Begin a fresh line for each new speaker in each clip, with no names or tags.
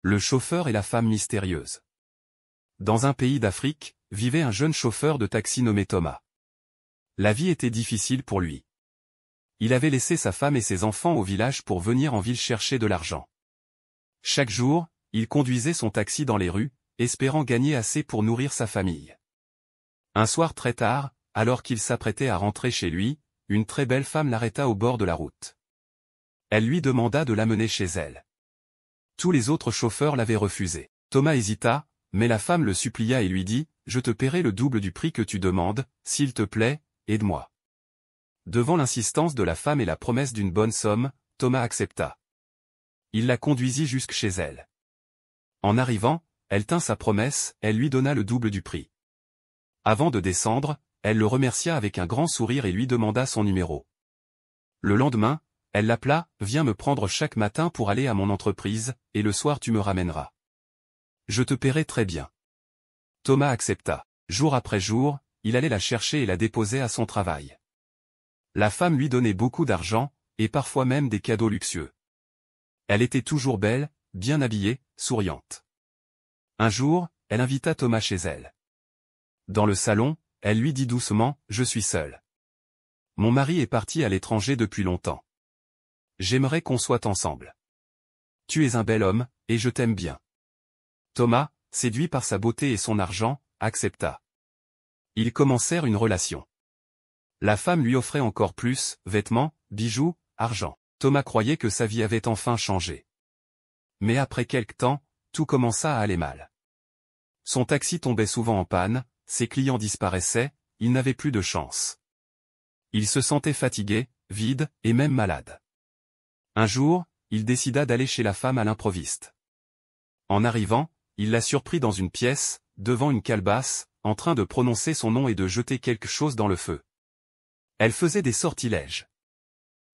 Le chauffeur et la femme mystérieuse. Dans un pays d'Afrique, vivait un jeune chauffeur de taxi nommé Thomas. La vie était difficile pour lui. Il avait laissé sa femme et ses enfants au village pour venir en ville chercher de l'argent. Chaque jour, il conduisait son taxi dans les rues, espérant gagner assez pour nourrir sa famille. Un soir très tard, alors qu'il s'apprêtait à rentrer chez lui, une très belle femme l'arrêta au bord de la route. Elle lui demanda de l'amener chez elle. Tous les autres chauffeurs l'avaient refusé. Thomas hésita, mais la femme le supplia et lui dit « Je te paierai le double du prix que tu demandes, s'il te plaît, aide-moi. » Devant l'insistance de la femme et la promesse d'une bonne somme, Thomas accepta. Il la conduisit jusque chez elle. En arrivant, elle tint sa promesse, elle lui donna le double du prix. Avant de descendre, elle le remercia avec un grand sourire et lui demanda son numéro. Le lendemain, elle l'appela, « Viens me prendre chaque matin pour aller à mon entreprise, et le soir tu me ramèneras. Je te paierai très bien. » Thomas accepta. Jour après jour, il allait la chercher et la déposait à son travail. La femme lui donnait beaucoup d'argent, et parfois même des cadeaux luxueux. Elle était toujours belle, bien habillée, souriante. Un jour, elle invita Thomas chez elle. Dans le salon, elle lui dit doucement, « Je suis seule. Mon mari est parti à l'étranger depuis longtemps. J'aimerais qu'on soit ensemble. Tu es un bel homme, et je t'aime bien. » Thomas, séduit par sa beauté et son argent, accepta. Ils commencèrent une relation. La femme lui offrait encore plus, vêtements, bijoux, argent. Thomas croyait que sa vie avait enfin changé. Mais après quelque temps, tout commença à aller mal. Son taxi tombait souvent en panne, ses clients disparaissaient, il n'avait plus de chance. Il se sentait fatigué, vide, et même malade. Un jour, il décida d'aller chez la femme à l'improviste. En arrivant, il la surprit dans une pièce, devant une calebasse, en train de prononcer son nom et de jeter quelque chose dans le feu. Elle faisait des sortilèges.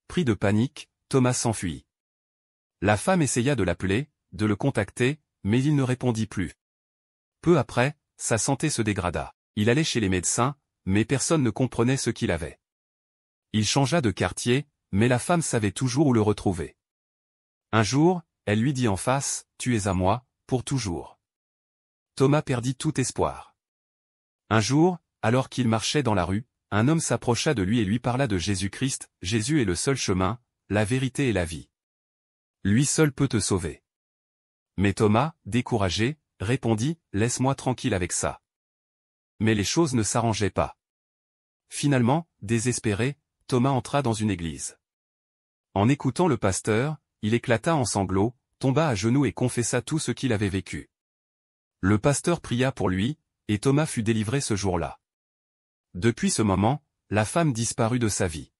Pris de panique, Thomas s'enfuit. La femme essaya de l'appeler, de le contacter, mais il ne répondit plus. Peu après, sa santé se dégrada. Il allait chez les médecins, mais personne ne comprenait ce qu'il avait. Il changea de quartier, mais la femme savait toujours où le retrouver. Un jour, elle lui dit en face, « Tu es à moi, pour toujours. » Thomas perdit tout espoir. Un jour, alors qu'il marchait dans la rue, un homme s'approcha de lui et lui parla de Jésus-Christ, « Jésus est le seul chemin, la vérité et la vie. Lui seul peut te sauver. » Mais Thomas, découragé, répondit, « Laisse-moi tranquille avec ça. » Mais les choses ne s'arrangeaient pas. Finalement, désespéré, Thomas entra dans une église. En écoutant le pasteur, il éclata en sanglots, tomba à genoux et confessa tout ce qu'il avait vécu. Le pasteur pria pour lui, et Thomas fut délivré ce jour-là. Depuis ce moment, la femme disparut de sa vie.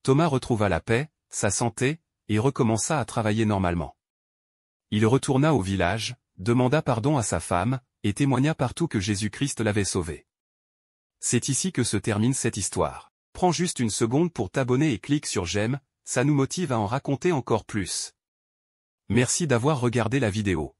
Thomas retrouva la paix, sa santé, et recommença à travailler normalement. Il retourna au village, demanda pardon à sa femme, et témoigna partout que Jésus-Christ l'avait sauvé. C'est ici que se termine cette histoire. Prends juste une seconde pour t'abonner et clique sur j'aime, ça nous motive à en raconter encore plus. Merci d'avoir regardé la vidéo.